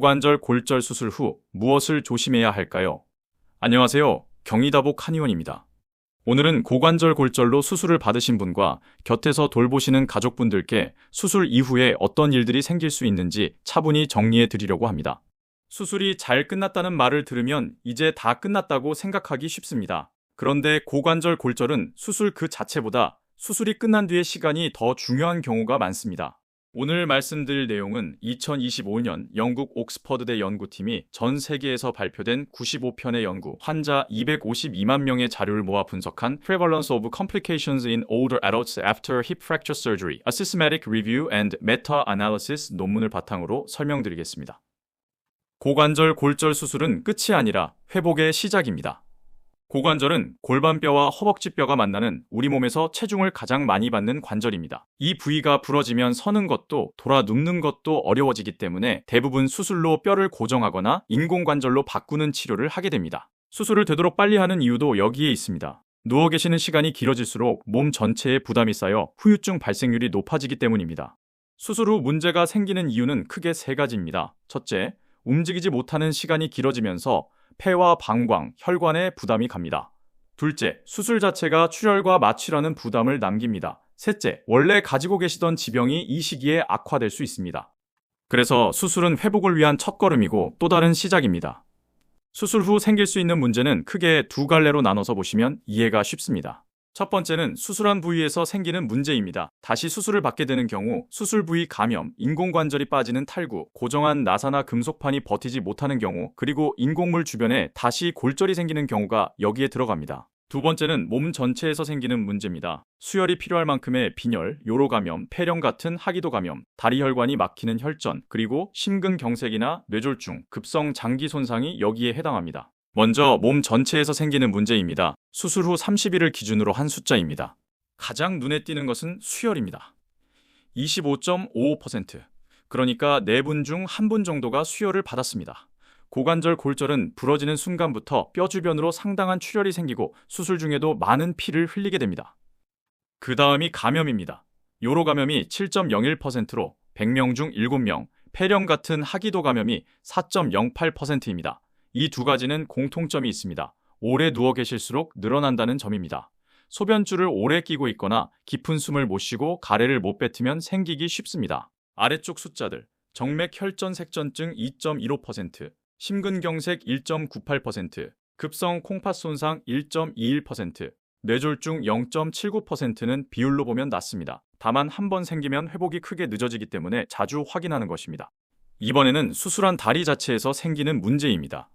고관절 골절 수술 후 무엇을 조심해야 할까요? 안녕하세요. 경희다복 한의원입니다. 오늘은 고관절 골절로 수술을 받으신 분과 곁에서 돌보시는 가족분들께 수술 이후에 어떤 일들이 생길 수 있는지 차분히 정리해 드리려고 합니다. 수술이 잘 끝났다는 말을 들으면 이제 다 끝났다고 생각하기 쉽습니다. 그런데 고관절 골절은 수술 그 자체보다 수술이 끝난 뒤의 시간이 더 중요한 경우가 많습니다. 오늘 말씀드릴 내용은 2025년 영국 옥스퍼드대 연구팀이 전 세계에서 발표된 95편의 연구, 환자 252만 명의 자료를 모아 분석한 Prevalence of Complications in Older Adults After Hip Fracture Surgery, A Systematic Review and Meta-Analysis 논문을 바탕으로 설명드리겠습니다. 고관절 골절 수술은 끝이 아니라 회복의 시작입니다. 고관절은 골반뼈와 허벅지뼈가 만나는 우리 몸에서 체중을 가장 많이 받는 관절입니다. 이 부위가 부러지면 서는 것도 돌아 눕는 것도 어려워지기 때문에 대부분 수술로 뼈를 고정하거나 인공관절로 바꾸는 치료를 하게 됩니다. 수술을 되도록 빨리 하는 이유도 여기에 있습니다. 누워 계시는 시간이 길어질수록 몸 전체에 부담이 쌓여 후유증 발생률이 높아지기 때문입니다. 수술 후 문제가 생기는 이유는 크게 세 가지입니다. 첫째, 움직이지 못하는 시간이 길어지면서 폐와 방광, 혈관에 부담이 갑니다. 둘째, 수술 자체가 출혈과 마취라는 부담을 남깁니다. 셋째, 원래 가지고 계시던 지병이 이 시기에 악화될 수 있습니다. 그래서 수술은 회복을 위한 첫걸음이고 또 다른 시작입니다. 수술 후 생길 수 있는 문제는 크게 두 갈래로 나눠서 보시면 이해가 쉽습니다. 첫 번째는 수술한 부위에서 생기는 문제입니다. 다시 수술을 받게 되는 경우 수술 부위 감염, 인공관절이 빠지는 탈구, 고정한 나사나 금속판이 버티지 못하는 경우, 그리고 인공물 주변에 다시 골절이 생기는 경우가 여기에 들어갑니다. 두 번째는 몸 전체에서 생기는 문제입니다. 수혈이 필요할 만큼의 빈혈, 요로감염, 폐렴 같은 하기도 감염, 다리 혈관이 막히는 혈전, 그리고 심근경색이나 뇌졸중, 급성 장기 손상이 여기에 해당합니다. 먼저 몸 전체에서 생기는 문제입니다. 수술 후 30일을 기준으로 한 숫자입니다. 가장 눈에 띄는 것은 수혈입니다. 25.55%. 그러니까 4분 중 1분 정도가 수혈을 받았습니다. 고관절 골절은 부러지는 순간부터 뼈 주변으로 상당한 출혈이 생기고 수술 중에도 많은 피를 흘리게 됩니다. 그 다음이 감염입니다. 요로 감염이 7.01%로 100명 중 7명, 폐렴 같은 하기도 감염이 4.08%입니다. 이 두 가지는 공통점이 있습니다. 오래 누워 계실수록 늘어난다는 점입니다. 소변줄을 오래 끼고 있거나 깊은 숨을 못 쉬고 가래를 못 뱉으면 생기기 쉽습니다. 아래쪽 숫자들, 정맥혈전색전증 2.15%, 심근경색 1.98%, 급성 콩팥 손상 1.21%, 뇌졸중 0.79%는 비율로 보면 낮습니다. 다만 한 번 생기면 회복이 크게 늦어지기 때문에 자주 확인하는 것입니다. 이번에는 수술한 다리 자체에서 생기는 문제입니다.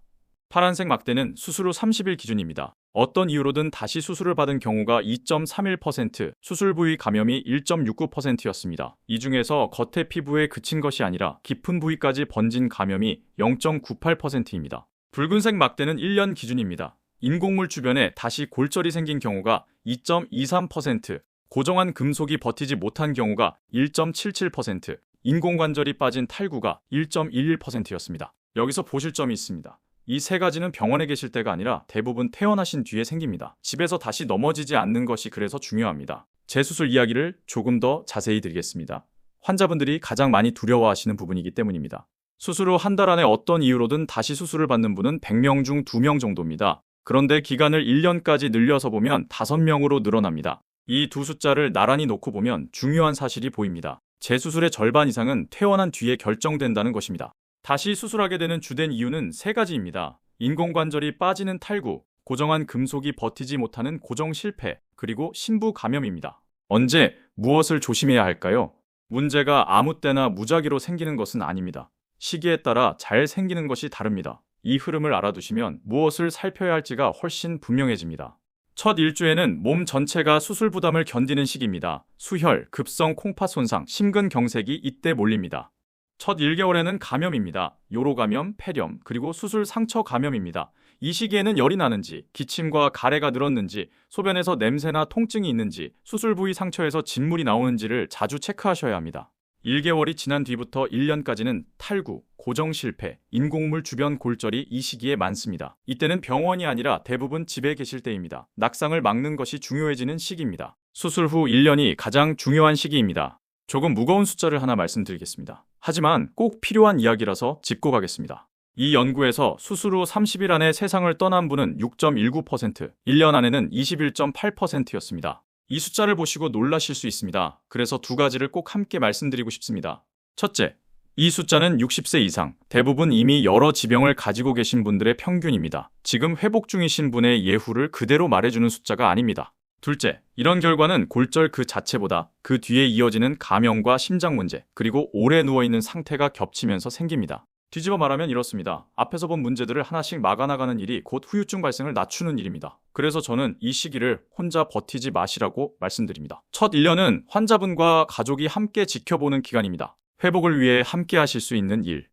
파란색 막대는 수술 후 30일 기준입니다. 어떤 이유로든 다시 수술을 받은 경우가 2.31%, 수술 부위 감염이 1.69%였습니다. 이 중에서 겉의 피부에 그친 것이 아니라 깊은 부위까지 번진 감염이 0.98%입니다. 붉은색 막대는 1년 기준입니다. 인공물 주변에 다시 골절이 생긴 경우가 2.23%, 고정한 금속이 버티지 못한 경우가 1.77%, 인공관절이 빠진 탈구가 1.11%였습니다. 여기서 보실 점이 있습니다. 이 세 가지는 병원에 계실 때가 아니라 대부분 퇴원하신 뒤에 생깁니다. 집에서 다시 넘어지지 않는 것이 그래서 중요합니다. 재수술 이야기를 조금 더 자세히 드리겠습니다. 환자분들이 가장 많이 두려워하시는 부분이기 때문입니다. 수술 후 한 달 안에 어떤 이유로든 다시 수술을 받는 분은 100명 중 2명 정도입니다. 그런데 기간을 1년까지 늘려서 보면 5명으로 늘어납니다. 이 두 숫자를 나란히 놓고 보면 중요한 사실이 보입니다. 재수술의 절반 이상은 퇴원한 뒤에 결정된다는 것입니다. 다시 수술하게 되는 주된 이유는 세 가지입니다. 인공관절이 빠지는 탈구, 고정한 금속이 버티지 못하는 고정 실패, 그리고 심부 감염입니다. 언제, 무엇을 조심해야 할까요? 문제가 아무 때나 무작위로 생기는 것은 아닙니다. 시기에 따라 잘 생기는 것이 다릅니다. 이 흐름을 알아두시면 무엇을 살펴야 할지가 훨씬 분명해집니다. 첫 일주에는 몸 전체가 수술 부담을 견디는 시기입니다. 수혈, 급성 콩팥 손상, 심근경색이 이때 몰립니다. 첫 1개월에는 감염입니다. 요로 감염, 폐렴, 그리고 수술 상처 감염입니다. 이 시기에는 열이 나는지, 기침과 가래가 늘었는지, 소변에서 냄새나 통증이 있는지, 수술 부위 상처에서 진물이 나오는지를 자주 체크하셔야 합니다. 1개월이 지난 뒤부터 1년까지는 탈구, 고정 실패, 인공물 주변 골절이 이 시기에 많습니다. 이때는 병원이 아니라 대부분 집에 계실 때입니다. 낙상을 막는 것이 중요해지는 시기입니다. 수술 후 1년이 가장 중요한 시기입니다. 조금 무거운 숫자를 하나 말씀드리겠습니다. 하지만 꼭 필요한 이야기라서 짚고 가겠습니다. 이 연구에서 수술 후 30일 안에 세상을 떠난 분은 6.19%, 1년 안에는 21.8%였습니다. 이 숫자를 보시고 놀라실 수 있습니다. 그래서 두 가지를 꼭 함께 말씀드리고 싶습니다. 첫째, 이 숫자는 60세 이상, 대부분 이미 여러 지병을 가지고 계신 분들의 평균입니다. 지금 회복 중이신 분의 예후를 그대로 말해주는 숫자가 아닙니다. 둘째, 이런 결과는 골절 그 자체보다 그 뒤에 이어지는 감염과 심장 문제, 그리고 오래 누워있는 상태가 겹치면서 생깁니다. 뒤집어 말하면 이렇습니다. 앞에서 본 문제들을 하나씩 막아나가는 일이 곧 후유증 발생을 낮추는 일입니다. 그래서 저는 이 시기를 혼자 버티지 마시라고 말씀드립니다. 첫 1년은 환자분과 가족이 함께 지켜보는 기간입니다. 회복을 위해 함께 하실 수 있는 일.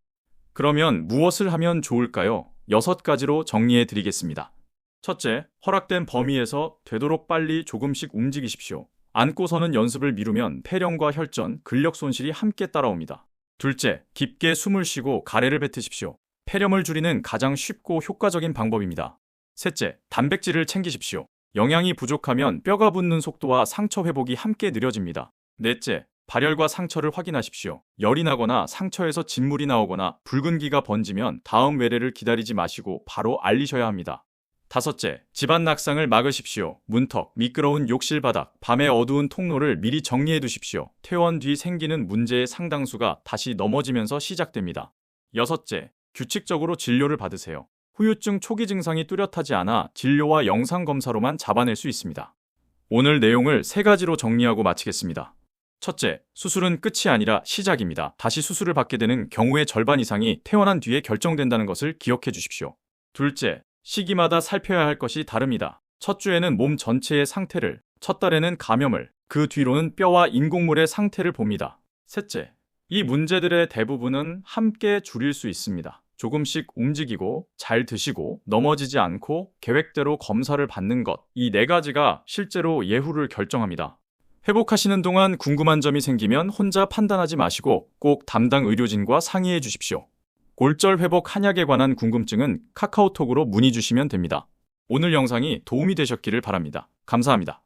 그러면 무엇을 하면 좋을까요? 6가지로 정리해 드리겠습니다. 첫째, 허락된 범위에서 되도록 빨리 조금씩 움직이십시오. 앉고서는 연습을 미루면 폐렴과 혈전, 근력 손실이 함께 따라옵니다. 둘째, 깊게 숨을 쉬고 가래를 뱉으십시오. 폐렴을 줄이는 가장 쉽고 효과적인 방법입니다. 셋째, 단백질을 챙기십시오. 영양이 부족하면 뼈가 붙는 속도와 상처 회복이 함께 느려집니다. 넷째, 발열과 상처를 확인하십시오. 열이 나거나 상처에서 진물이 나오거나 붉은기가 번지면 다음 외래를 기다리지 마시고 바로 알리셔야 합니다. 다섯째, 집안 낙상을 막으십시오. 문턱, 미끄러운 욕실 바닥, 밤의 어두운 통로를 미리 정리해 두십시오. 퇴원 뒤 생기는 문제의 상당수가 다시 넘어지면서 시작됩니다. 여섯째, 규칙적으로 진료를 받으세요. 후유증 초기 증상이 뚜렷하지 않아 진료와 영상검사로만 잡아낼 수 있습니다. 오늘 내용을 3가지로 정리하고 마치겠습니다. 첫째, 수술은 끝이 아니라 시작입니다. 다시 수술을 받게 되는 경우의 절반 이상이 퇴원한 뒤에 결정된다는 것을 기억해 주십시오. 둘째, 시기마다 살펴야 할 것이 다릅니다. 첫 주에는 몸 전체의 상태를, 첫 달에는 감염을, 그 뒤로는 뼈와 인공물의 상태를 봅니다. 셋째, 이 문제들의 대부분은 함께 줄일 수 있습니다. 조금씩 움직이고, 잘 드시고, 넘어지지 않고 계획대로 검사를 받는 것, 이 4가지가 실제로 예후를 결정합니다. 회복하시는 동안 궁금한 점이 생기면 혼자 판단하지 마시고 꼭 담당 의료진과 상의해 주십시오. 골절 회복 한약에 관한 궁금증은 카카오톡으로 문의 주시면 됩니다. 오늘 영상이 도움이 되셨기를 바랍니다. 감사합니다.